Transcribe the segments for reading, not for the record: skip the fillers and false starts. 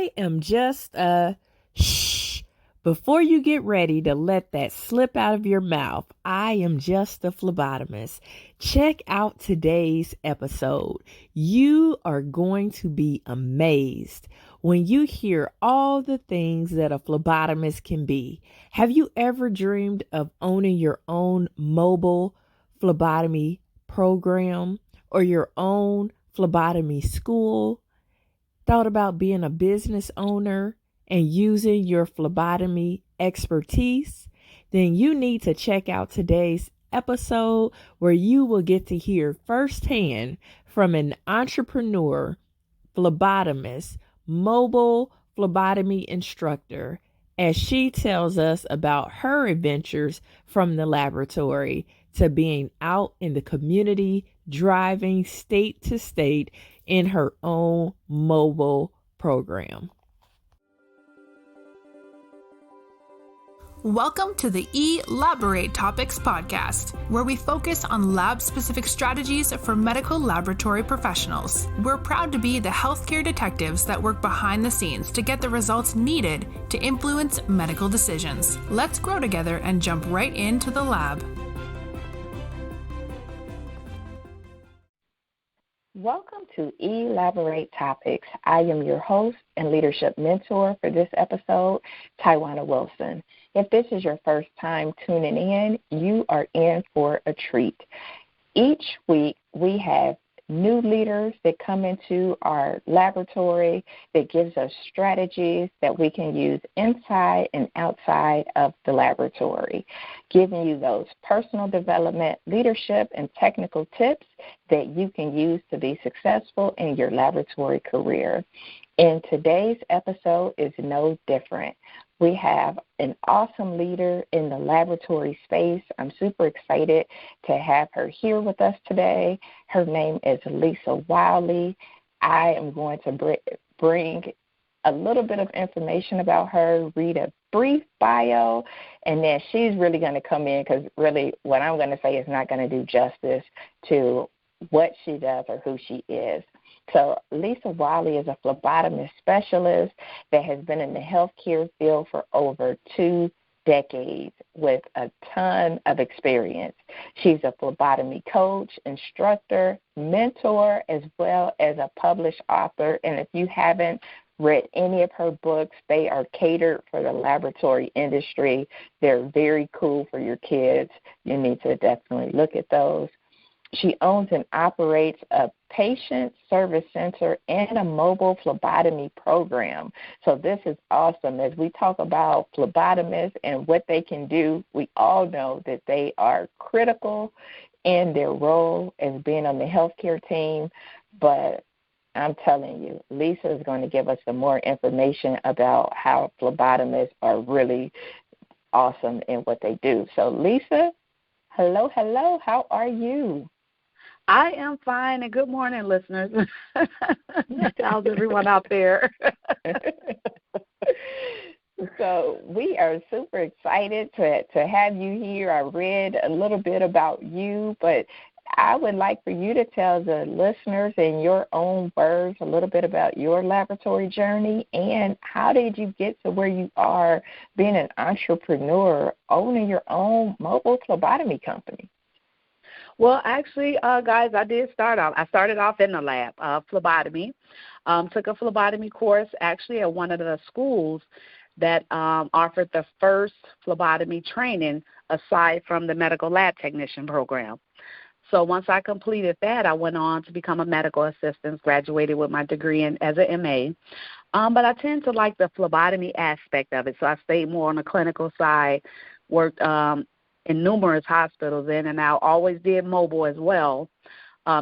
I am just shh. Before you get ready to let that slip out of your mouth, I am just a phlebotomist. Check out today's episode. You are going to be amazed when you hear all the things that a phlebotomist can be. Have you ever dreamed of owning your own mobile phlebotomy program or your own phlebotomy school? Thought about being a business owner and using your phlebotomy expertise? Then you need to check out today's episode where you will get to hear firsthand from an entrepreneur, phlebotomist, mobile phlebotomy instructor, as she tells us about her adventures from the laboratory to being out in the community, driving state to state in her own mobile program. Welcome to the Elaborate Topics podcast, where we focus on lab-specific strategies for medical laboratory professionals. We're proud to be the healthcare detectives that work behind the scenes to get the results needed to influence medical decisions. Let's grow together and jump right into the lab. Welcome to Elaborate Topics. I am your host and leadership mentor for this episode, Tywauna Wilson. If this is your first time tuning in, you are in for a treat. Each week, we have new leaders that come into our laboratory that gives us strategies that we can use inside and outside of the laboratory, giving you those personal development, leadership, and technical tips that you can use to be successful in your laboratory career. And today's episode is no different. We have an awesome leader in the laboratory space. I'm super excited to have her here with us today. Her name is Lisa Wylie. I am going to bring a little bit of information about her, read a brief bio, and then she's really going to come in because really what I'm going to say is not going to do justice to what she does or who she is. So Lisa Wylie is a phlebotomist specialist that has been in the healthcare field for over 2 decades with a ton of experience. She's a phlebotomy coach, instructor, mentor, as well as a published author. And if you haven't read any of her books, they are catered for the laboratory industry. They're very cool for your kids. You need to definitely look at those. She owns and operates a patient service center and a mobile phlebotomy program. So this is awesome. As we talk about phlebotomists and what they can do, we all know that they are critical in their role as being on the healthcare team. But I'm telling you, Lisa is going to give us some more information about how phlebotomists are really awesome in what they do. So Lisa, hello, how are you? I am fine, and good morning, listeners. How's everyone out there? So we are super excited to have you here. I read a little bit about you, but I would like for you to tell the listeners in your own words a little bit about your laboratory journey and how did you get to where you are being an entrepreneur, owning your own mobile phlebotomy company. Well, actually, guys, I started off in the lab, phlebotomy. Took a phlebotomy course actually at one of the schools that offered the first phlebotomy training aside from the medical lab technician program. So once I completed that, I went on to become a medical assistant, graduated with my degree as an MA. But I tend to like the phlebotomy aspect of it, so I stayed more on the clinical side, worked in numerous hospitals in and out, always did mobile as well,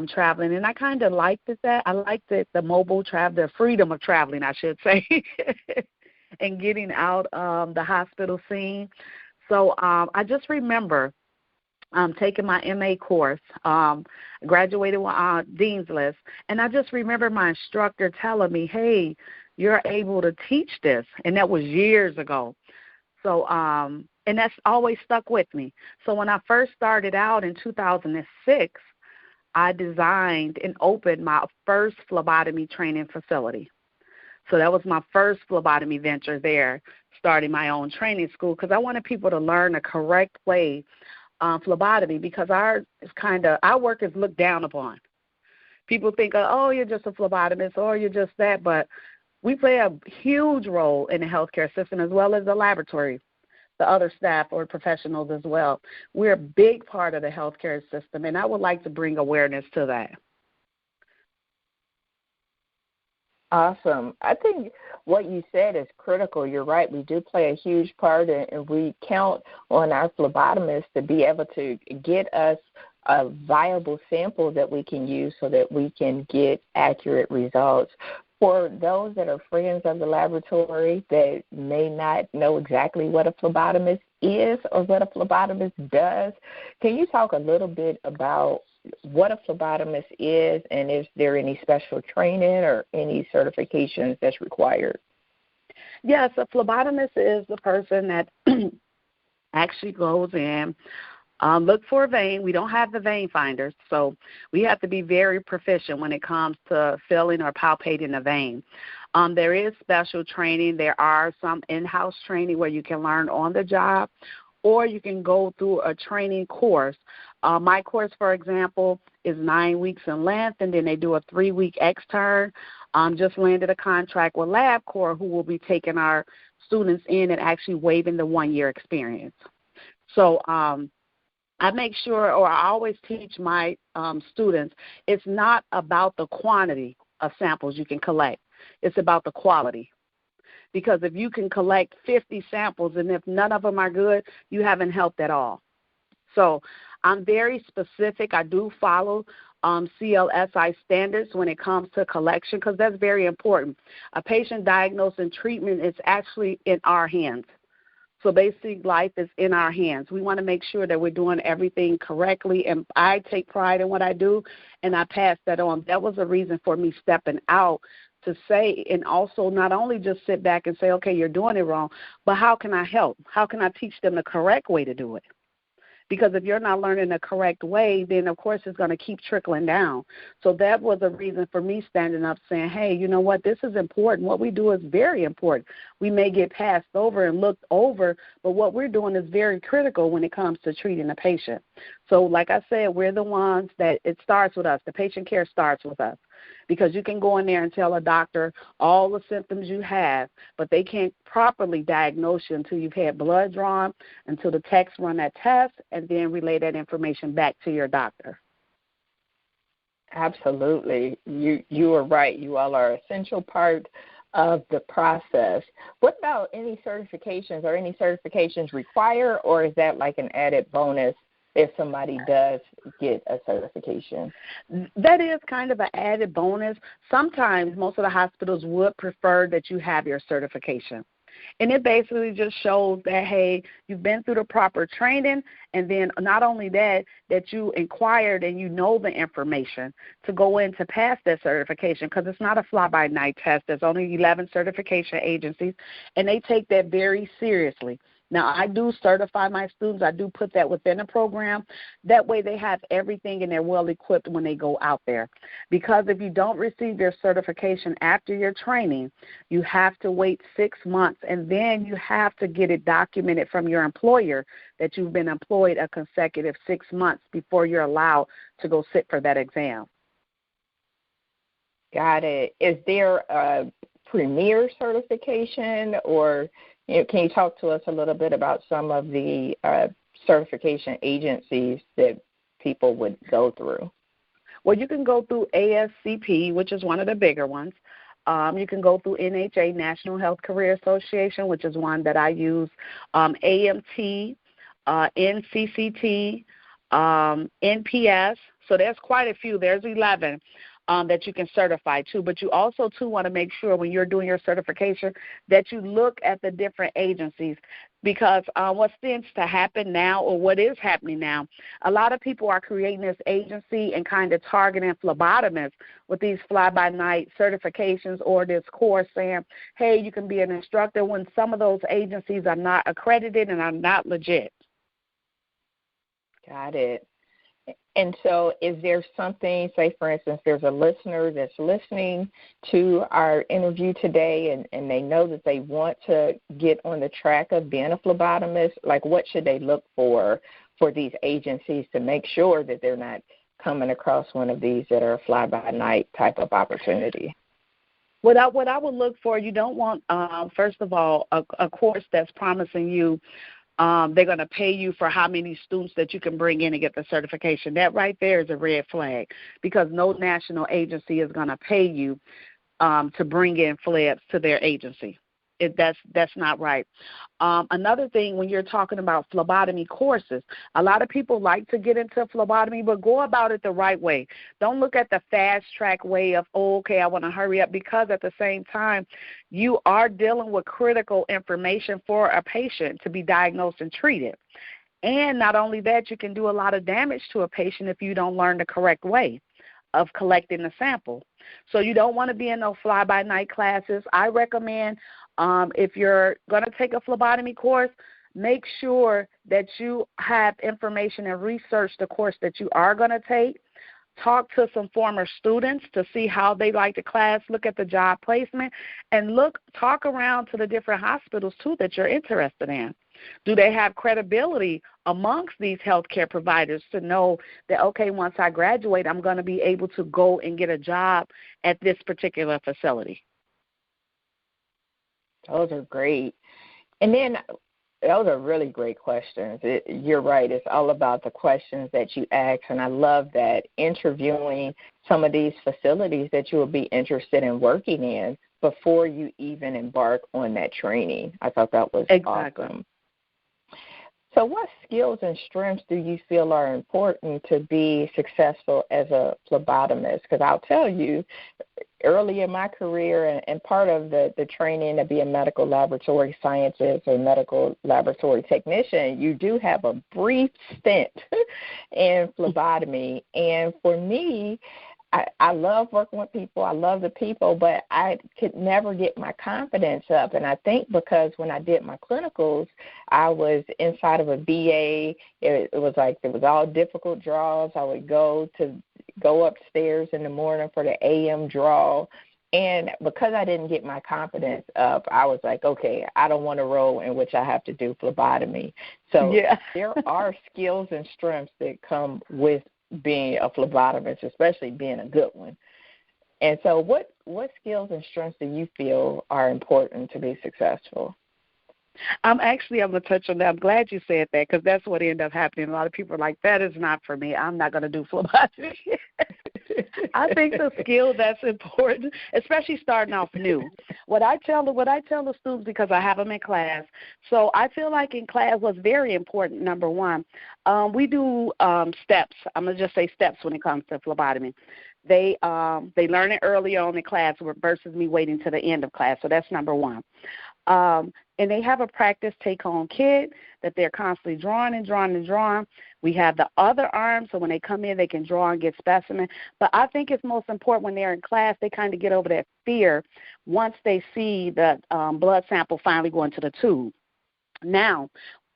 traveling. And I kind of liked that. I liked the mobile travel, the freedom of traveling, I should say, and getting out the hospital scene. So I just remember taking my MA course, graduated with Dean's List, and I just remember my instructor telling me, hey, you're able to teach this, and that was years ago. So, and that's always stuck with me. So when I first started out in 2006, I designed and opened my first phlebotomy training facility. So that was my first phlebotomy venture there, starting my own training school, because I wanted people to learn the correct way phlebotomy, because our work is looked down upon. People think, oh, you're just a phlebotomist, or you're just that, but we play a huge role in the healthcare system as well as the laboratory, the other staff or professionals as well. We're a big part of the healthcare system, and I would like to bring awareness to that. Awesome. I think what you said is critical. You're right. We do play a huge part, and we count on our phlebotomists to be able to get us a viable sample that we can use so that we can get accurate results. For those that are friends of the laboratory that may not know exactly what a phlebotomist is or what a phlebotomist does, can you talk a little bit about what a phlebotomist is, and is there any special training or any certifications that's required? Yes, a phlebotomist is the person that actually goes in, look for a vein. We don't have the vein finders, so we have to be very proficient when it comes to filling or palpating a vein. There is special training. There are some in-house training where you can learn on the job, or you can go through a training course. My course, for example, is 9 weeks in length, and then they do a 3-week extern. Just landed a contract with LabCorp, who will be taking our students in and actually waiving the 1-year experience. So I make sure, or I always teach my students, it's not about the quantity of samples you can collect. It's about the quality. Because if you can collect 50 samples and if none of them are good, you haven't helped at all. So I'm very specific. I do follow CLSI standards when it comes to collection, because that's very important. A patient diagnosis and treatment is actually in our hands. So basic life is in our hands. We want to make sure that we're doing everything correctly, and I take pride in what I do, and I pass that on. That was a reason for me stepping out to say, and also not only just sit back and say, okay, you're doing it wrong, but how can I help? How can I teach them the correct way to do it? Because if you're not learning the correct way, then, of course, it's going to keep trickling down. So that was a reason for me standing up saying, hey, you know what, this is important. What we do is very important. We may get passed over and looked over, but what we're doing is very critical when it comes to treating a patient. So like I said, we're the ones that it starts with us. The patient care starts with us. Because you can go in there and tell a doctor all the symptoms you have, but they can't properly diagnose you until you've had blood drawn, until the techs run that test, and then relay that information back to your doctor. Absolutely. You are right. You all are an essential part of the process. What about any certifications? Are any certifications required, or is that like an added bonus if somebody does get a certification? That is kind of an added bonus. Sometimes most of the hospitals would prefer that you have your certification. And it basically just shows that, hey, you've been through the proper training, and then not only that, that you inquired and you know the information to go in to pass that certification, because it's not a fly-by-night test. There's only 11 certification agencies, and they take that very seriously. Now, I do certify my students. I do put that within the program. That way they have everything and they're well-equipped when they go out there. Because if you don't receive your certification after your training, you have to wait 6 months, and then you have to get it documented from your employer that you've been employed a consecutive 6 months before you're allowed to go sit for that exam. Got it. Is there a premier certification, or can you talk to us a little bit about some of the certification agencies that people would go through? Well, you can go through ASCP, which is one of the bigger ones. You can go through NHA, National Health Career Association, which is one that I use, AMT, NCCT, NPS. So there's quite a few. There's 11. That you can certify to, but you also, too, want to make sure when you're doing your certification that you look at the different agencies, because what tends to happen now, or what is happening now, a lot of people are creating this agency and kind of targeting phlebotomists with these fly-by-night certifications or this course saying, hey, you can be an instructor, when some of those agencies are not accredited and are not legit. Got it. And so is there something, say, for instance, there's a listener that's listening to our interview today and they know that they want to get on the track of being a phlebotomist, like what should they look for these agencies to make sure that they're not coming across one of these that are a fly-by-night type of opportunity? What I would look for, you don't want, first of all, a course that's promising you they're going to pay you for how many students that you can bring in and get the certification. That right there is a red flag, because no national agency is going to pay you to bring in phlebs to their agency. That's not right. Another thing, when you're talking about phlebotomy courses, a lot of people like to get into phlebotomy, but go about it the right way. Don't look at the fast-track way of, I want to hurry up, because at the same time, you are dealing with critical information for a patient to be diagnosed and treated. And not only that, you can do a lot of damage to a patient if you don't learn the correct way of collecting the sample. So you don't want to be in no fly-by-night classes. I recommend if you're going to take a phlebotomy course, make sure that you have information and research the course that you are going to take. Talk to some former students to see how they like the class, look at the job placement, and talk around to the different hospitals, too, that you're interested in. Do they have credibility amongst these healthcare providers to know that, once I graduate, I'm going to be able to go and get a job at this particular facility? Those are great. And then those are really great questions. You're right. It's all about the questions that you ask, and I love that, interviewing some of these facilities that you will be interested in working in before you even embark on that training. I thought that was awesome. So what skills and strengths do you feel are important to be successful as a phlebotomist? Because I'll tell you, early in my career and part of the training to be a medical laboratory scientist or medical laboratory technician, you do have a brief stint in phlebotomy. And for me, I love working with people. I love the people, but I could never get my confidence up. And I think because when I did my clinicals, I was inside of a VA. It was all difficult draws. I would go upstairs in the morning for the AM draw. And because I didn't get my confidence up, I was like, okay, I don't want a role in which I have to do phlebotomy. So there are skills and strengths that come with being a phlebotomist, especially being a good one. And so what skills and strengths do you feel are important to be successful? I'm going to touch on that. I'm glad you said that, because that's what ended up happening. A lot of people are like, that is not for me. I'm not going to do phlebotomy. I think the skill that's important, especially starting off new. What I tell the students, because I have them in class, so I feel like in class what's very important, number one, we do steps. I'm going to just say steps when it comes to phlebotomy. They learn it early on in class versus me waiting to the end of class. So that's number one. And they have a practice take-home kit that they're constantly drawing and drawing and drawing. We have the other arm, so when they come in, they can draw and get specimen. But I think it's most important when they're in class, they kind of get over that fear once they see the blood sample finally going to the tube. Now,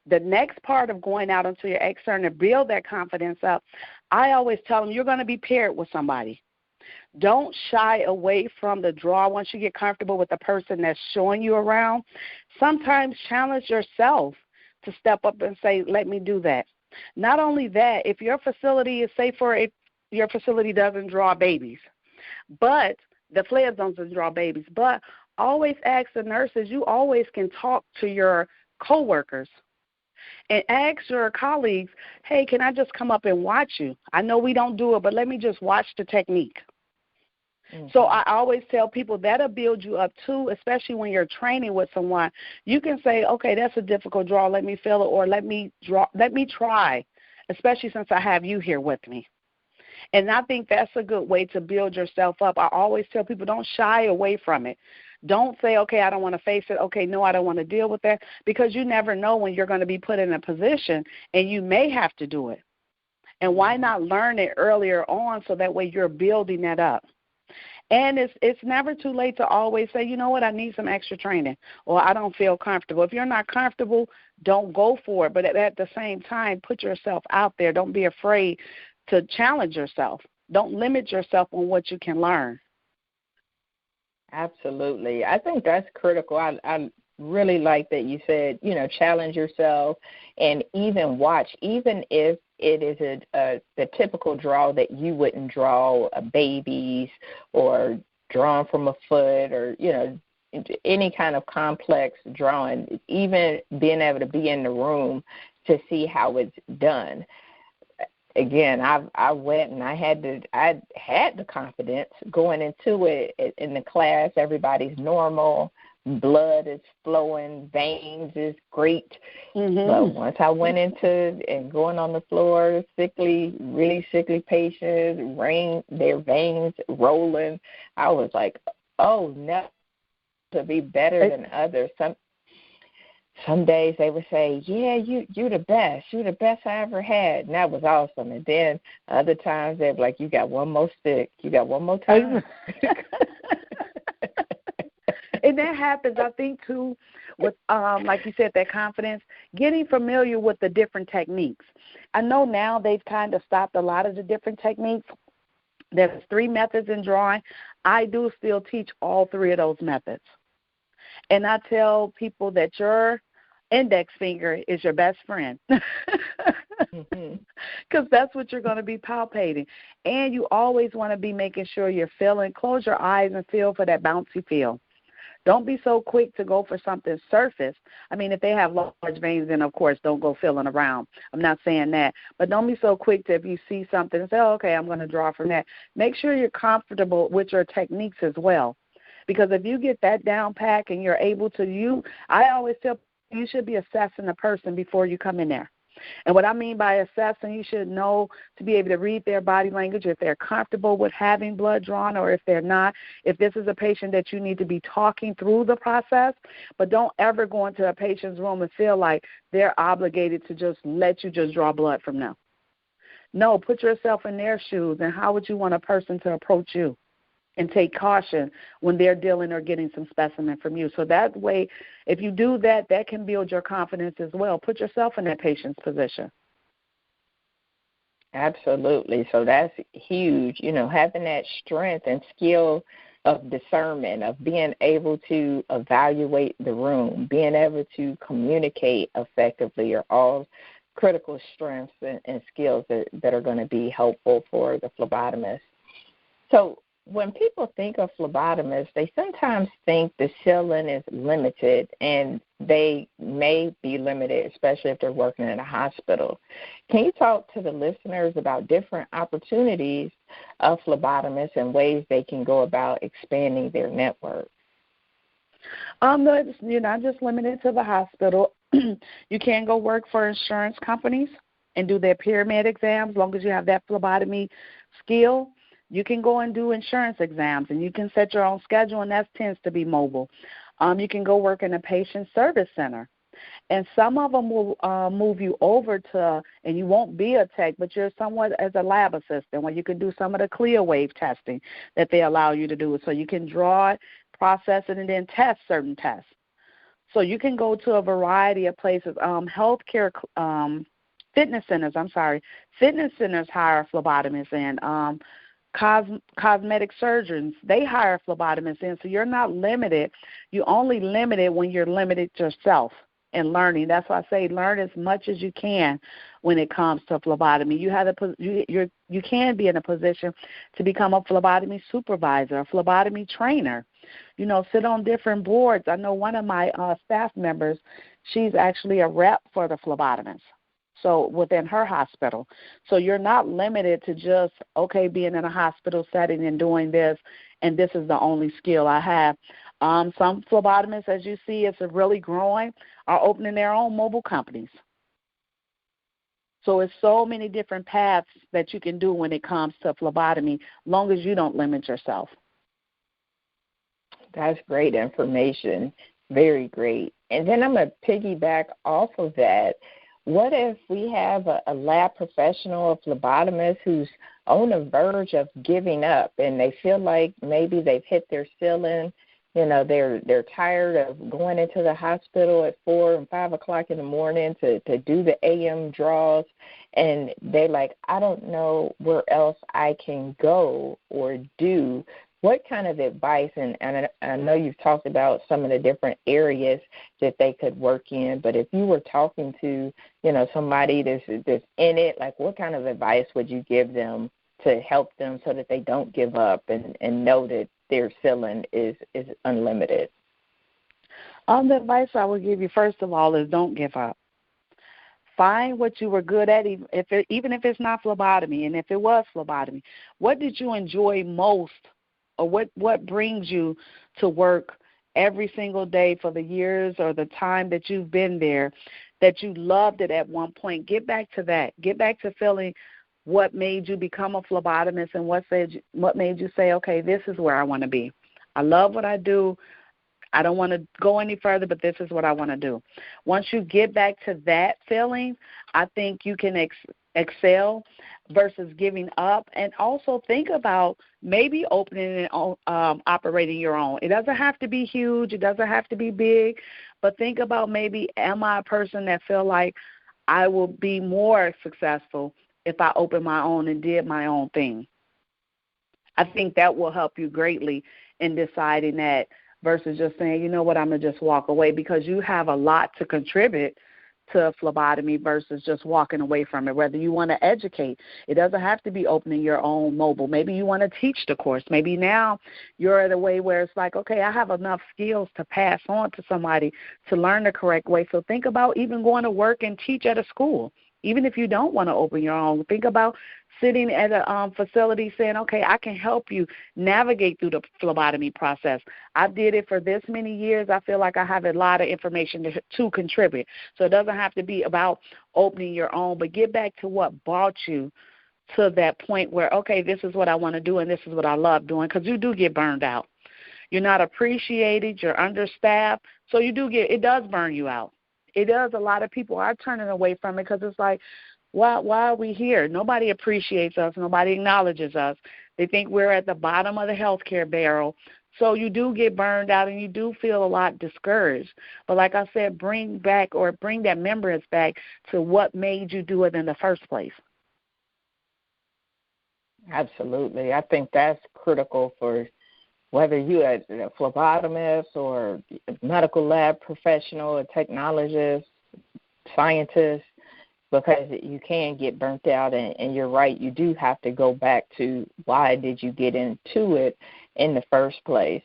the next part of going out into your extern to build that confidence up, I always tell them you're going to be paired with somebody. Don't shy away from the draw once you get comfortable with the person that's showing you around. Sometimes challenge yourself to step up and say, let me do that. Not only that, if your facility is, your facility doesn't draw babies, but the phlebs don't draw babies, but always ask the nurses, you always can talk to your coworkers and ask your colleagues, hey, can I just come up and watch you? I know we don't do it, but let me just watch the technique. Mm-hmm. So I always tell people that'll build you up too, especially when you're training with someone. You can say, okay, that's a difficult draw. Let me feel it, or let me try, especially since I have you here with me. And I think that's a good way to build yourself up. I always tell people don't shy away from it. Don't say, okay, I don't want to face it. Okay, no, I don't want to deal with that, because you never know when you're going to be put in a position and you may have to do it. And why not learn it earlier on so that way you're building that up? And it's never too late to always say, you know what, I need some extra training, or I don't feel comfortable. If you're not comfortable, don't go for it. But at the same time, put yourself out there. Don't be afraid to challenge yourself. Don't limit yourself on what you can learn. Absolutely. I think that's critical. I really like that you said, challenge yourself and even watch, even if it is the typical draw that you wouldn't draw babies or drawn from a foot or, any kind of complex drawing, even being able to be in the room to see how it's done. Again, I went and I had the confidence going into it in the class. Everybody's normal, blood is flowing, veins is great. Mm-hmm. But once I went into and going on the floor, really sickly patients, their veins rolling, I was like, oh no, to be better than others. Some days they would say, yeah, you're the best. You're the best I ever had. And that was awesome. And then other times they'd be like, you got one more stick. You got one more time. And that happens, I think, too, with, like you said, that confidence, getting familiar with the different techniques. I know now they've kind of stopped a lot of the different techniques. There's 3 methods in drawing. I do still teach all 3 of those methods. And I tell people that your index finger is your best friend because that's what you're going to be palpating. And you always want to be making sure you're feeling. Close your eyes and feel for that bouncy feel. Don't be so quick to go for something surface. I mean, if they have large veins, then, of course, don't go feeling around. I'm not saying that. But don't be so quick to, if you see something, and say, oh, okay, I'm going to draw from that. Make sure you're comfortable with your techniques as well. Because if you get that down pack and you're able to, I always tell people you should be assessing the person before you come in there. And what I mean by assessing, you should know to be able to read their body language, if they're comfortable with having blood drawn or if they're not. If this is a patient that you need to be talking through the process, but don't ever go into a patient's room and feel like they're obligated to just let you just draw blood from them. No, put yourself in their shoes, and how would you want a person to approach you? And take caution when they're dealing or getting some specimen from you. So that way, if you do that, that can build your confidence as well. Put yourself in that patient's position. Absolutely. So that's huge, having that strength and skill of discernment, of being able to evaluate the room, being able to communicate effectively are all critical strengths and skills that are going to be helpful for the phlebotomist. So when people think of phlebotomists, they sometimes think the ceiling is limited, and they may be limited, especially if they're working in a hospital. Can you talk to the listeners about different opportunities of phlebotomists and ways they can go about expanding their network? You're not just limited to the hospital. You can go work for insurance companies and do their pyramid exams as long as you have that phlebotomy skill. You can go and do insurance exams, and you can set your own schedule, and that tends to be mobile. You can go work in a patient service center. And some of them will move you over to, and you won't be a tech, but you're somewhat as a lab assistant where you can do some of the clear wave testing that they allow you to do. So you can draw it, process it, and then test certain tests. So you can go to a variety of places. Fitness centers hire phlebotomists, and cosmetic surgeons, they hire phlebotomists in, so you're not limited. You're only limited when you're limited yourself in learning. That's why I say learn as much as you can when it comes to phlebotomy. You can be in a position to become a phlebotomy supervisor, a phlebotomy trainer, sit on different boards. I know one of my staff members, she's actually a rep for the phlebotomist. So within her hospital. So you're not limited to just, being in a hospital setting and doing this, and this is the only skill I have. Some phlebotomists, as you see, it's really growing, are opening their own mobile companies. So it's so many different paths that you can do when it comes to phlebotomy, long as you don't limit yourself. That's great information. Very great. And then I'm going to piggyback off of that. What if we have a lab professional, a phlebotomist who's on the verge of giving up and they feel like maybe they've hit their ceiling, they're tired of going into the hospital at 4 and 5 o'clock in the morning to do the AM draws, and they're like, I don't know where else I can go or do. What kind of advice, and I know you've talked about some of the different areas that they could work in, but if you were talking to, somebody that's in it, like what kind of advice would you give them to help them so that they don't give up and know that their ceiling is unlimited? The advice I would give you, first of all, is don't give up. Find what you were good at, even if it's not phlebotomy, and if it was phlebotomy. What did you enjoy most, or what brings you to work every single day for the years or the time that you've been there, that you loved it at one point? Get back to that. Get back to feeling what made you become a phlebotomist and what made you say, okay, this is where I want to be. I love what I do. I don't want to go any further, but this is what I want to do. Once you get back to that feeling, I think you can excel versus giving up. And also think about maybe opening and operating your own. It doesn't have to be huge. It doesn't have to be big. But think about, maybe, am I a person that feel like I will be more successful if I open my own and did my own thing? I think that will help you greatly in deciding that, versus just saying, you know what, I'm going to just walk away, because you have a lot to contribute to phlebotomy versus just walking away from it. Whether you want to educate, it doesn't have to be opening your own mobile. Maybe you want to teach the course. Maybe now you're at a way where it's like, okay, I have enough skills to pass on to somebody to learn the correct way. So think about even going to work and teach at a school. Even if you don't want to open your own, think about sitting at a facility saying, okay, I can help you navigate through the phlebotomy process. I did it for this many years. I feel like I have a lot of information to contribute. So it doesn't have to be about opening your own, but get back to what brought you to that point where, okay, this is what I want to do and this is what I love doing, because you do get burned out. You're not appreciated. You're understaffed. So it does burn you out. It does. A lot of people are turning away from it because it's like, why are we here? Nobody appreciates us. Nobody acknowledges us. They think we're at the bottom of the healthcare barrel. So you do get burned out and you do feel a lot discouraged. But like I said, bring that remembrance back to what made you do it in the first place. Absolutely. I think that's critical for whether you're a phlebotomist or a medical lab professional, a technologist, scientist, because you can get burnt out. And you're right, you do have to go back to why did you get into it in the first place.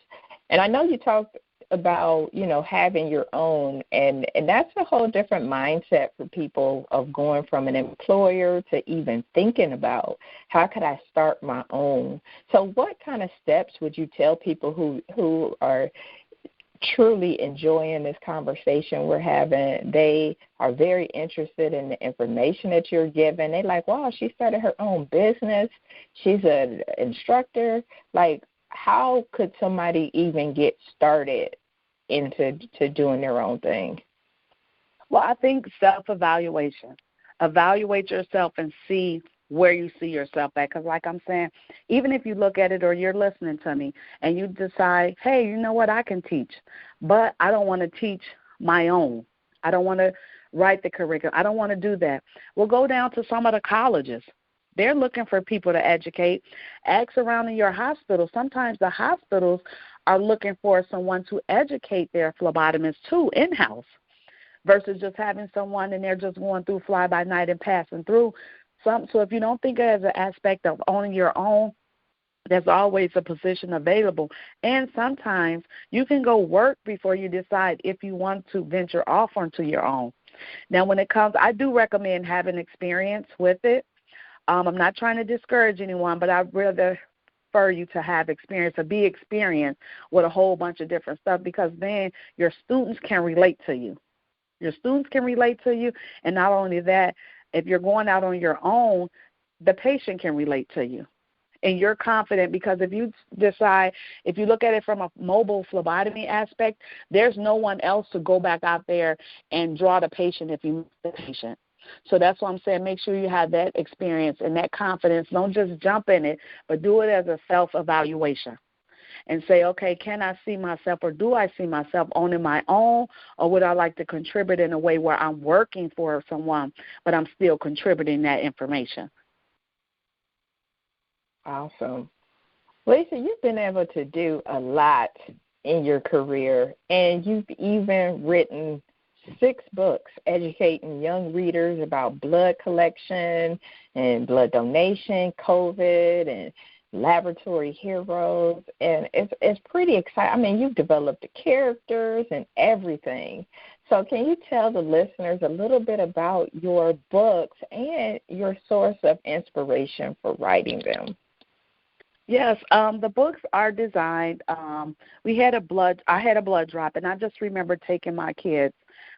And I know you talked about, having your own, and that's a whole different mindset for people of going from an employer to even thinking about how could I start my own. So what kind of steps would you tell people who are truly enjoying this conversation we're having? They are very interested in the information that you're giving. They're like, wow, she started her own business. She's an instructor. Like, how could somebody even get started into doing their own thing? Well, I think self-evaluation. Evaluate yourself and see where you see yourself at. Because like I'm saying, even if you look at it or you're listening to me and you decide, hey, you know what, I can teach, but I don't want to teach my own. I don't want to write the curriculum. I don't want to do that. Well, go down to some of the colleges. They're looking for people to educate. Ask around in your hospital. Sometimes the hospitals are looking for someone to educate their phlebotomists too in-house versus just having someone and they're just going through fly-by-night and passing through. So if you don't think of it as an aspect of owning your own, there's always a position available. And sometimes you can go work before you decide if you want to venture off onto your own. Now, when it comes, I do recommend having experience with it. I'm not trying to discourage anyone, but I'd rather prefer you to have experience or be experienced with a whole bunch of different stuff, because then your students can relate to you. Your students can relate to you, and not only that, if you're going out on your own, the patient can relate to you. And you're confident, because if you look at it from a mobile phlebotomy aspect, there's no one else to go back out there and draw the patient if you miss the patient. So that's why I'm saying make sure you have that experience and that confidence. Don't just jump in it, but do it as a self-evaluation. and say, okay, can I see myself, or do I see myself owning my own, or would I like to contribute in a way where I'm working for someone, but I'm still contributing that information? Awesome. Lisa, you've been able to do a lot in your career, and you've even written 6 books educating young readers about blood collection and blood donation, COVID, and laboratory heroes, and it's pretty exciting. I mean, you've developed the characters and everything. So can you tell the listeners a little bit about your books and your source of inspiration for writing them? Yes, the books are designed. I had a blood drop, and I just remember taking my kids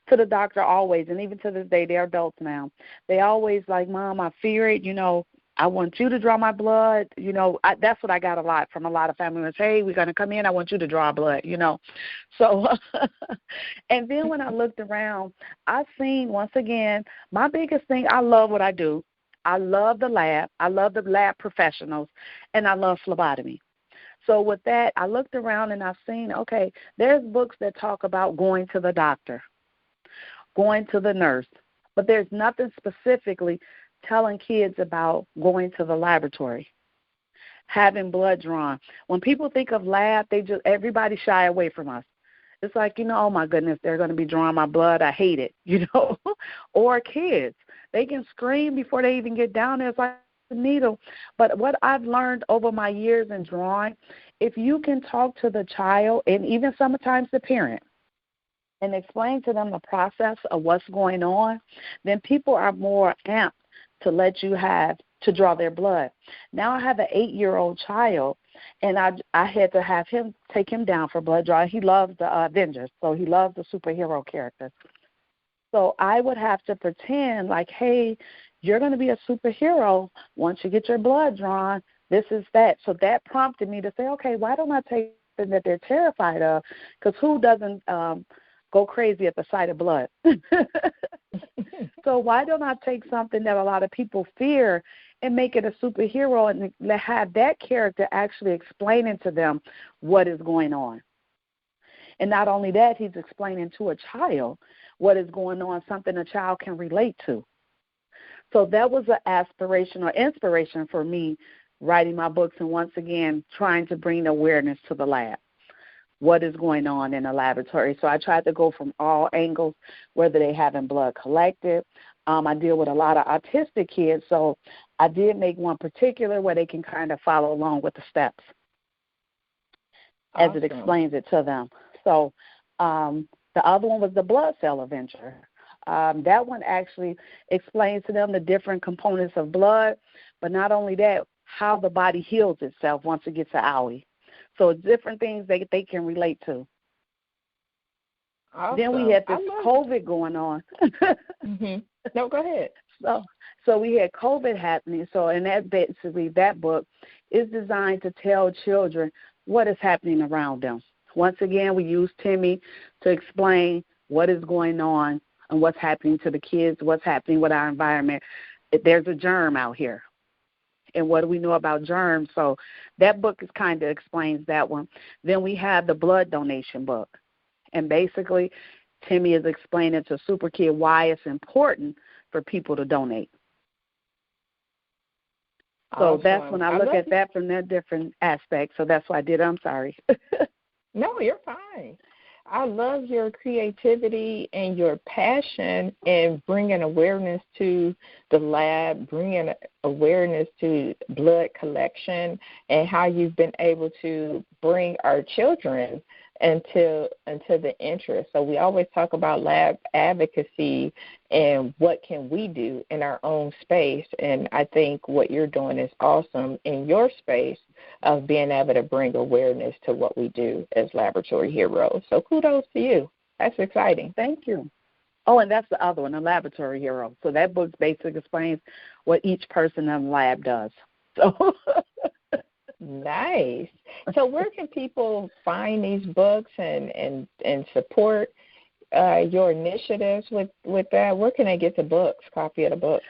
to the doctor always, and even to this day, they're adults now. They always like, Mom, I fear it, I want you to draw my blood. That's what I got a lot from a lot of family members. Hey, we're going to come in. I want you to draw blood, So, and then when I looked around, I seen, once again, my biggest thing, I love what I do. I love the lab. I love the lab professionals, and I love phlebotomy. So with that, I looked around and I've seen, okay, there's books that talk about going to the doctor, going to the nurse, but there's nothing specifically telling kids about going to the laboratory, having blood drawn. When people think of lab, everybody shy away from us. It's like, oh my goodness, they're going to be drawing my blood. I hate it, Or kids, they can scream before they even get down there. It's like a needle. But what I've learned over my years in drawing, if you can talk to the child and even sometimes the parent and explain to them the process of what's going on, then people are more amped to let you to draw their blood. Now I have an 8-year-old child, and I had to take him down for blood drawing. He loves the Avengers, so he loves the superhero characters. So I would have to pretend like, hey, you're going to be a superhero once you get your blood drawn. This is that. So that prompted me to say, okay, why don't I take something that they're terrified of? Because who doesn't go crazy at the sight of blood? So why don't I take something that a lot of people fear and make it a superhero and have that character actually explaining to them what is going on? And not only that, he's explaining to a child what is going on, something a child can relate to. So that was an aspiration or inspiration for me writing my books and, once again, trying to bring awareness to the lab. What is going on in a laboratory? So I tried to go from all angles, whether they having blood collected. I deal with a lot of autistic kids, so I did make one particular where they can kind of follow along with the steps as it explains it to them. So the other one was the blood cell Avenger. That one actually explains to them the different components of blood, but not only that, how the body heals itself once it gets an owie. So it's different things they can relate to. Awesome. Then we had this COVID going on. Mm-hmm. No, go ahead. So we had COVID happening. So in that basically that book is designed to tell children what is happening around them. Once again, we use Timmy to explain what is going on and what's happening to the kids, what's happening with our environment. There's a germ out here. And what do we know about germs? So that book kind of explains that one. Then we have the blood donation book. And basically, Timmy is explaining to Super Kid why it's important for people to donate. So that's when I look at that from that different aspect. So that's what I did. I'm sorry. No, you're fine. I love your creativity and your passion in bringing awareness to the lab, bringing awareness to blood collection, and how you've been able to bring our children into the interest. So we always talk about lab advocacy and what can we do in our own space. And I think what you're doing is awesome in your space of being able to bring awareness to what we do as laboratory heroes. So kudos to you. That's exciting. Thank you. Oh, and that's the other one, a laboratory hero. So that book basically explains what each person in the lab does. So nice. So where can people find these books and support your initiatives with that? Where can they get the books, copy of the books?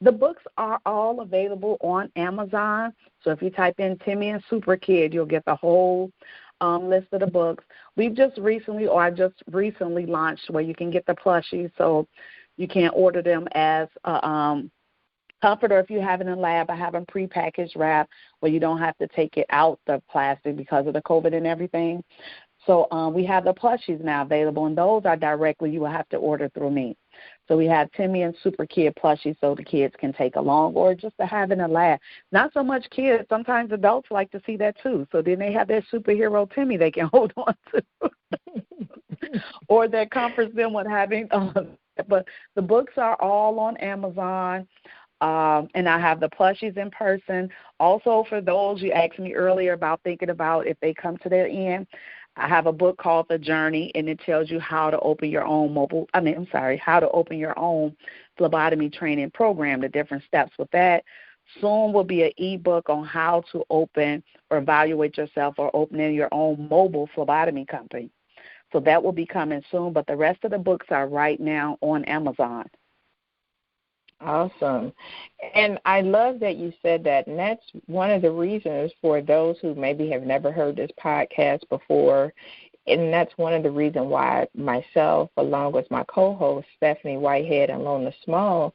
The books are all available on Amazon. So if you type in Timmy and Super Kid, you'll get the whole list of the books. I just recently launched where you can get the plushies, so you can order them as a comforter if you have it in the lab. I have them prepackaged wrap where you don't have to take it out the plastic because of the COVID and everything. So we have the plushies now available, and those are directly you will have to order through me. So we have Timmy and Super Kid plushies so the kids can take along or just to have in a lab. Not so much kids. Sometimes adults like to see that too. So then they have their superhero Timmy they can hold on to. Or that comforts them with having but the books are all on Amazon. And I have the plushies in person. Also, for those you asked me earlier about thinking about if they come to their end, I have a book called The Journey, and it tells you how to open your own how to open your own phlebotomy training program, the different steps with that. Soon will be an e-book on how to open or evaluate yourself or opening your own mobile phlebotomy company. So that will be coming soon, but the rest of the books are right now on Amazon. Awesome. And I love that you said that, and that's one of the reasons for those who maybe have never heard this podcast before, and that's one of the reasons why myself, along with my co-host, Stephanie Whitehead and Lona Small,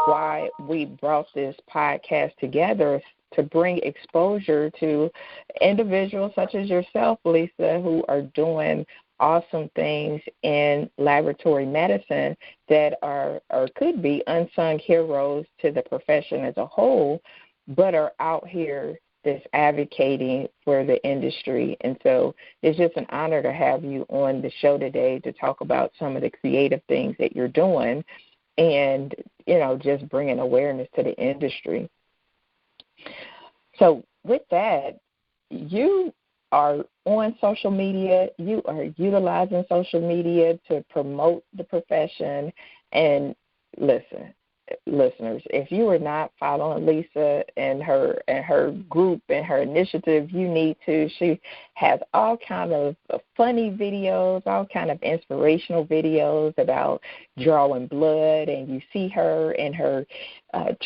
why we brought this podcast together to bring exposure to individuals such as yourself, Lisa, who are doing awesome things in laboratory medicine that are or could be unsung heroes to the profession as a whole, but are out here that's advocating for the industry. And so it's just an honor to have you on the show today to talk about some of the creative things that you're doing and, just bringing awareness to the industry. So with that, you are on social media, you are utilizing social media to promote the profession. And listeners, if you are not following Lisa and her group and her initiative, you need to. She has all kind of funny videos, all kind of inspirational videos about drawing blood, and you see her in her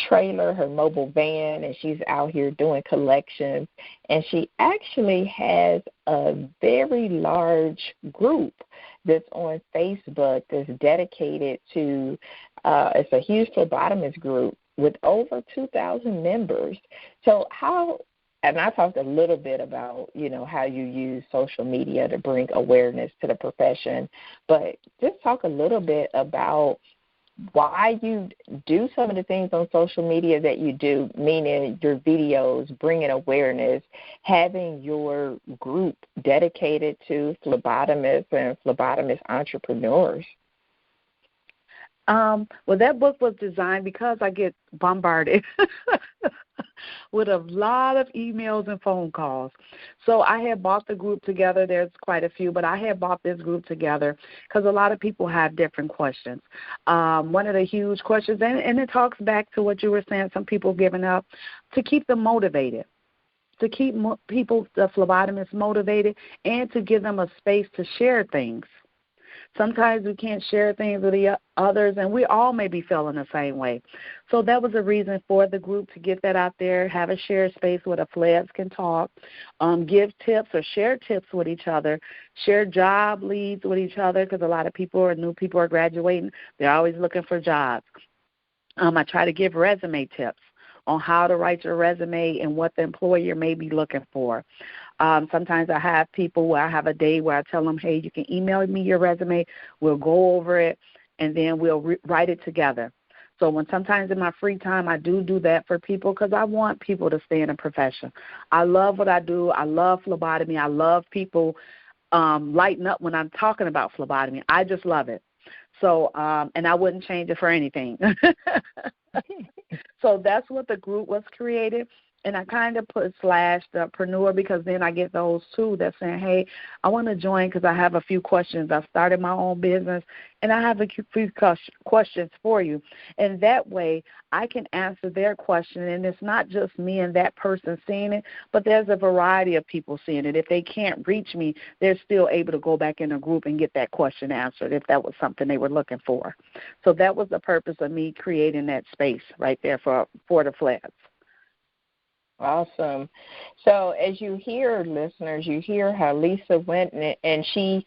trailer, her mobile van, and she's out here doing collections. And she actually has a very large group that's on Facebook that's dedicated to, it's a huge phlebotomist group with over 2,000 members. So and I talked a little bit about, how you use social media to bring awareness to the profession, but just talk a little bit about why you do some of the things on social media that you do, meaning your videos, bringing awareness, having your group dedicated to phlebotomists and phlebotomist entrepreneurs. Well, that book was designed because I get bombarded with a lot of emails and phone calls. So I had bought the group together. There's quite a few, but I had bought this group together because a lot of people have different questions. One of the huge questions, and it talks back to what you were saying, some people giving up, to keep them motivated, to keep people, the phlebotomists, motivated, and to give them a space to share things. Sometimes we can't share things with the others, and we all may be feeling the same way. So that was a reason for the group to get that out there, have a shared space where the phlebs can talk, give tips or share tips with each other, share job leads with each other, because a lot of people or new people are graduating. They're always looking for jobs. I try to give resume tips on how to write your resume and what the employer may be looking for. Sometimes I have people where I have a day where I tell them, hey, you can email me your resume, we'll go over it, and then we'll write it together. So sometimes in my free time, I do that for people because I want people to stay in a profession. I love what I do. I love phlebotomy. I love people lighting up when I'm talking about phlebotomy. I just love it. So, and I wouldn't change it for anything. So that's what the group was created. And I kind of put slash the preneur because then I get those too that's saying, hey, I want to join because I have a few questions. I started my own business, and I have a few questions for you. And that way I can answer their question, and it's not just me and that person seeing it, but there's a variety of people seeing it. If they can't reach me, they're still able to go back in a group and get that question answered if that was something they were looking for. So that was the purpose of me creating that space right there for the flats. Awesome. So as you hear, listeners, you hear how Lisa went and she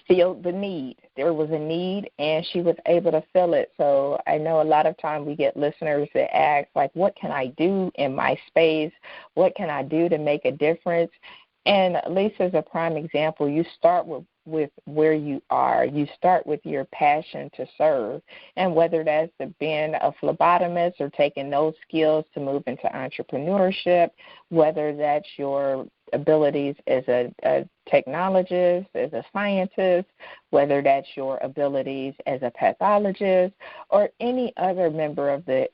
felt the need. There was a need, and she was able to fill it. So I know a lot of time we get listeners that ask, like, what can I do in my space? What can I do to make a difference? And Lisa's a prime example. You start with where you are. You start with your passion to serve. And whether that's being a phlebotomist or taking those skills to move into entrepreneurship, whether that's your abilities as a technologist, as a scientist, whether that's your abilities as a pathologist, or any other member of the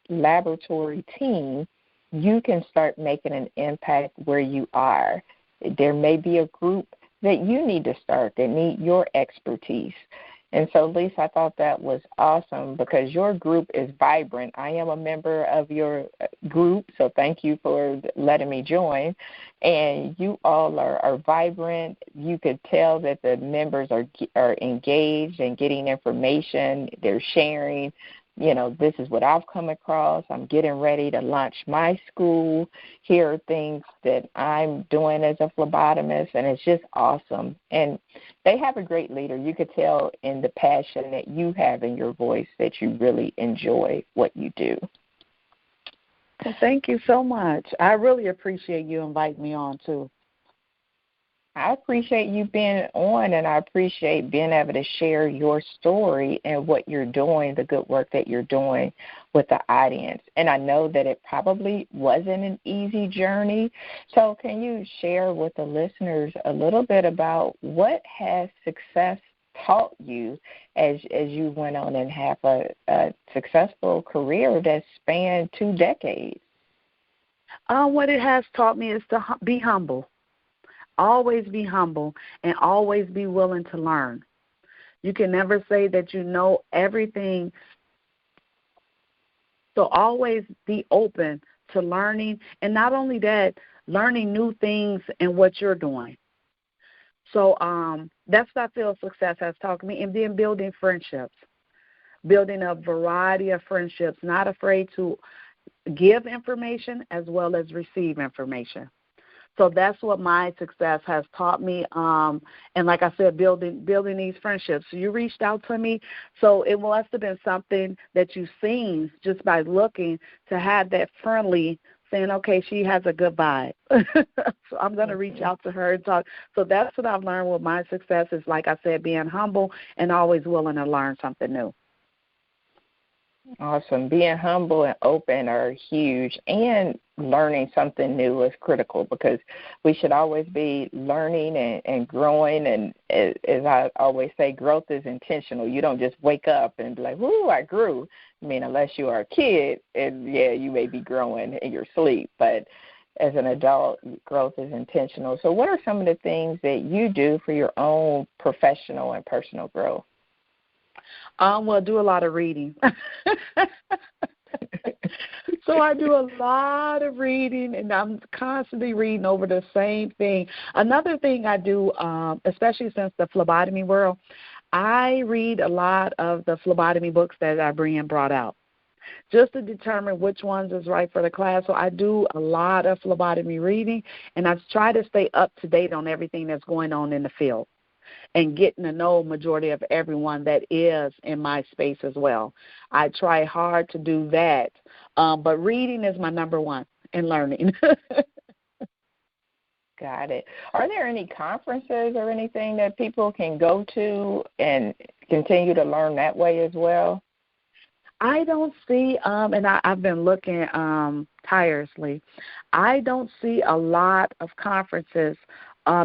laboratory team, you can start making an impact where you are. There may be a group that you need to start that need your expertise. And so, Lisa, I thought that was awesome because your group is vibrant. I am a member of your group, so thank you for letting me join. And you all are vibrant. You could tell that the members are engaged and getting information. They're sharing. You know, this is what I've come across. I'm getting ready to launch my school. Here are things that I'm doing as a phlebotomist, and it's just awesome. And they have a great leader. You could tell in the passion that you have in your voice that you really enjoy what you do. Well, thank you so much. I really appreciate you inviting me on, too. I appreciate you being on, and I appreciate being able to share your story and what you're doing, the good work that you're doing with the audience. And I know that it probably wasn't an easy journey. So can you share with the listeners a little bit about what has success taught you as you went on and have a successful career that spanned 2 decades? What it has taught me is to be humble. Always be humble and always be willing to learn. You can never say that you know everything. So always be open to learning, and not only that, learning new things in what you're doing. So that's what I feel success has taught me. And then building friendships, building a variety of friendships, not afraid to give information as well as receive information. So that's what my success has taught me. And like I said, building these friendships. So you reached out to me, so it must have been something that you've seen just by looking to have that friendly saying, okay, she has a good vibe. So I'm going to reach out to her and talk. So that's what I've learned with my success is, like I said, being humble and always willing to learn something new. Awesome. Being humble and open are huge, and learning something new is critical because we should always be learning and growing. And as I always say, growth is intentional. You don't just wake up and be like, whoo, I grew. I mean, unless you are a kid, and yeah, you may be growing in your sleep, but as an adult, growth is intentional. So what are some of the things that you do for your own professional and personal growth? Well, do a lot of reading. So I do a lot of reading, and I'm constantly reading over the same thing. Another thing I do, especially since the phlebotomy world, I read a lot of the phlebotomy books that are being brought out just to determine which ones is right for the class. So I do a lot of phlebotomy reading, and I try to stay up to date on everything that's going on in the field and getting to know majority of everyone that is in my space as well. I try hard to do that, but reading is my number one in learning. Got it. Are there any conferences or anything that people can go to and continue to learn that way as well? I don't see, and I've been looking tirelessly, I don't see a lot of conferences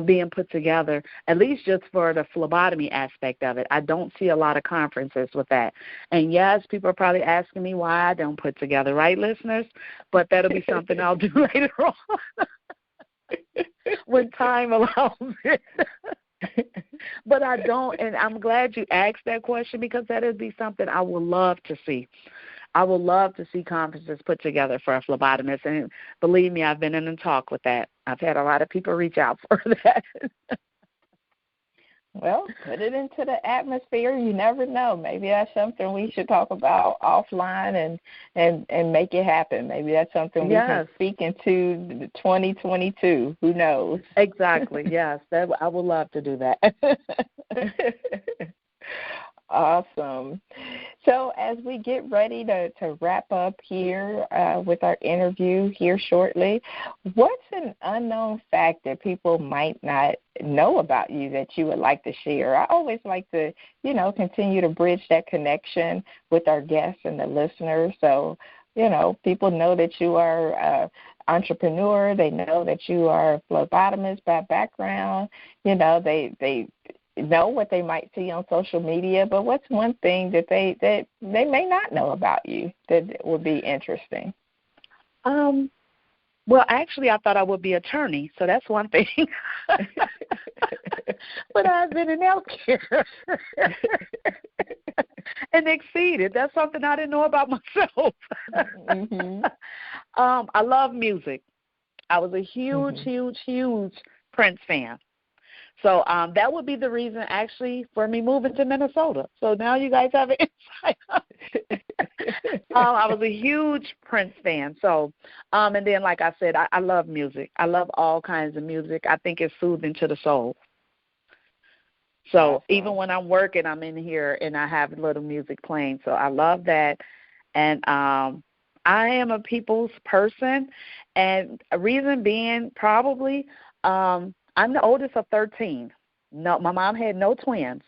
being put together, at least just for the phlebotomy aspect of it. I don't see a lot of conferences with that. And, yes, people are probably asking me why I don't put together, right, listeners? But that'll be something I'll do later on when time allows it. But I don't, and I'm glad you asked that question because that would be something I would love to see. I would love to see conferences put together for a phlebotomist, and believe me, I've been in a talk with that. I've had a lot of people reach out for that. Well, put it into the atmosphere. You never know. Maybe that's something we should talk about offline and make it happen. Maybe that's something we can speak into 2022. Who knows? Exactly. Yes, I would love to do that. Awesome. So as we get ready to wrap up here with our interview here shortly, what's an unknown fact that people might not know about you that you would like to share? I always like to, continue to bridge that connection with our guests and the listeners. So, people know that you are an entrepreneur. They know that you are a phlebotomist by background. They know what they might see on social media, but what's one thing that they may not know about you that would be interesting? Well, actually, I thought I would be an attorney, so that's one thing. But I've been in healthcare and exceeded. That's something I didn't know about myself. Mm-hmm. I love music. I was a huge, huge Prince fan. So that would be the reason, actually, for me moving to Minnesota. So now you guys have an insight. I was a huge Prince fan. So, and then, like I said, I love music. I love all kinds of music. I think it's soothing to the soul. So even when I'm working, I'm in here and I have a little music playing. So I love that. And I am a people's person. And a reason being probably I'm the oldest of 13. No, my mom had no twins,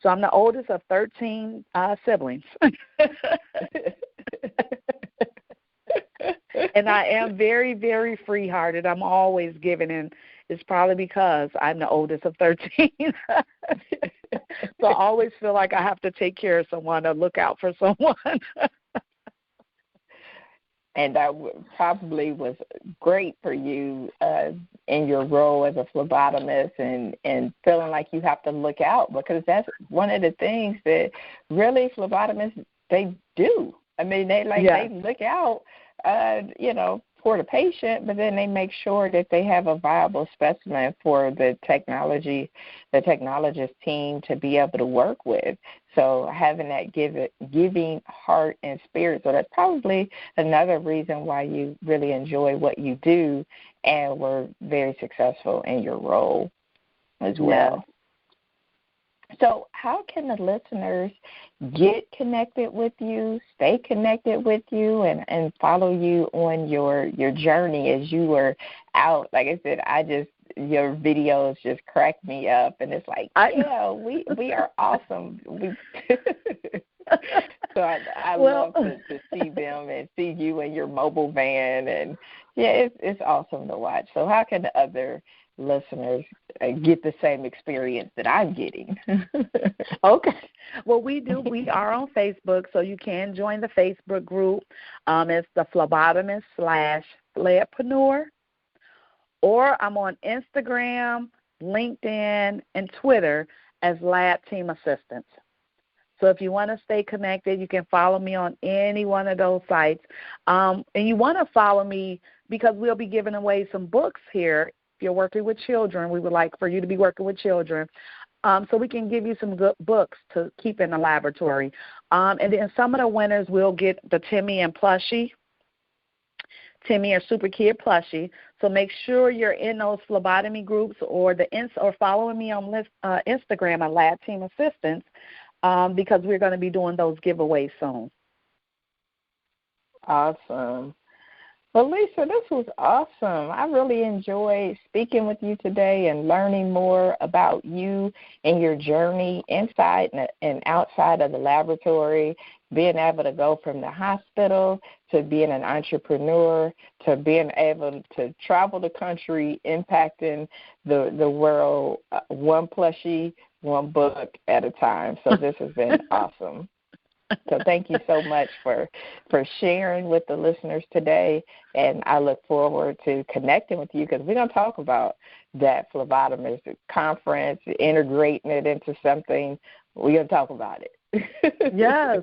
so I'm the oldest of 13 siblings. And I am very, very free-hearted. I'm always giving, and it's probably because I'm the oldest of 13. So I always feel like I have to take care of someone or look out for someone. And that probably was great for you in your role as a phlebotomist and feeling like you have to look out, because that's one of the things that really phlebotomists, they do. I mean, they look out, for the patient, but then they make sure that they have a viable specimen for the technologist team to be able to work with. So having that giving heart and spirit. So that's probably another reason why you really enjoy what you do and were very successful in your role as well. So how can the listeners get connected with you, stay connected with you, and follow you on your journey as you were out? Like I said, your videos just crack me up, and it's like, we are awesome. So I love to see them and see you in your mobile van, and it's awesome to watch. So how can the other listeners get the same experience that I'm getting? Okay. Well, we are on Facebook, so you can join the Facebook group. It's the Phlebotomist /Phlebpreneur. Or I'm on Instagram, LinkedIn, and Twitter as Lab Team Assistants. So if you want to stay connected, you can follow me on any one of those sites. And you want to follow me because we'll be giving away some books here. If you're working with children, we would like for you to be working with children. So we can give you some good books to keep in the laboratory. And then some of the winners will get the Timmy and Plushie. Timmy or Super Kid Plushie. So make sure you're in those phlebotomy groups or following me on Instagram at Lab Team Assistants because we're going to be doing those giveaways soon. Awesome. Well, Lisa, this was awesome. I really enjoyed speaking with you today and learning more about you and your journey inside and outside of the laboratory, being able to go from the hospital to being an entrepreneur to being able to travel the country, impacting the world one plushie, one book at a time. So this has been awesome. So thank you so much for sharing with the listeners today, and I look forward to connecting with you because we're going to talk about that phlebotomist conference, integrating it into something. We're going to talk about it. Yes.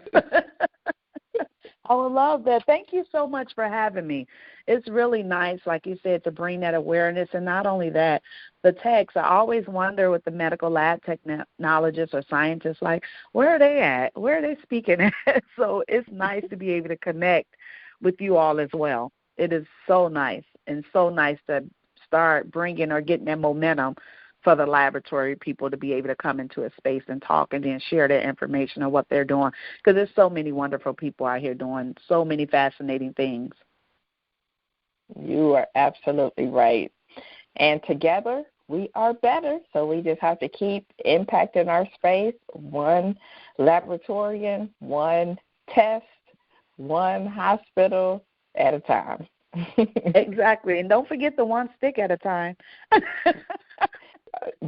I would love that. Thank you so much for having me. It's really nice, like you said, to bring that awareness. And not only that, the techs, I always wonder with the medical lab technologists or scientists, like, where are they at? Where are they speaking at? So it's nice to be able to connect with you all as well. It is so nice, and so nice to start bringing or getting that momentum for the laboratory people to be able to come into a space and talk and then share their information on what they're doing, because there's so many wonderful people out here doing so many fascinating things. You are absolutely right. And together, we are better. So we just have to keep impacting our space, one laboratorian, one test, one hospital at a time. Exactly. And don't forget the one stick at a time.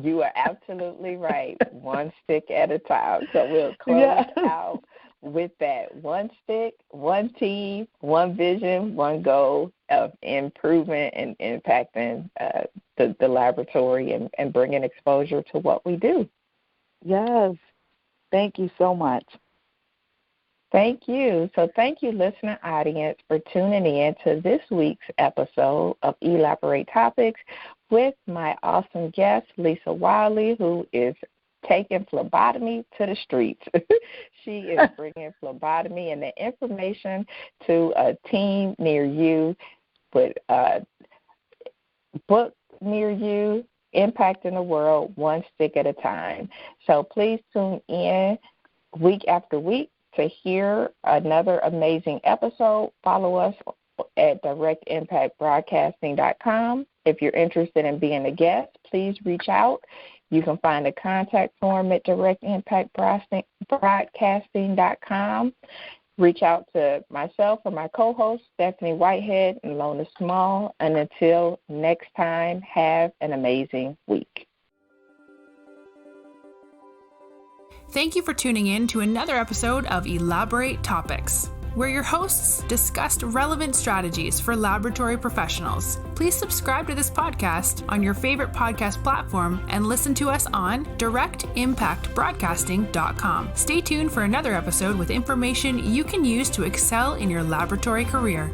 You are absolutely right. One stick at a time. So we'll close out with that. One stick, one team, one vision, one goal of improvement and impacting the laboratory and bringing exposure to what we do. Yes. Thank you so much. Thank you. So thank you, listener audience, for tuning in to this week's episode of Elaborate Topics with my awesome guest, Lisa Wylie, who is taking phlebotomy to the streets. She is bringing phlebotomy and the information to a team near you, with a book near you, impacting the world one stick at a time. So please tune in week after week to hear another amazing episode. Follow us at directimpactbroadcasting.com. If you're interested in being a guest, please reach out. You can find a contact form at directimpactbroadcasting.com. Reach out to myself or my co-host, Stephanie Whitehead and Lona Small. And until next time, have an amazing week. Thank you for tuning in to another episode of Elaborate Topics, where your hosts discussed relevant strategies for laboratory professionals. Please subscribe to this podcast on your favorite podcast platform and listen to us on directimpactbroadcasting.com. Stay tuned for another episode with information you can use to excel in your laboratory career.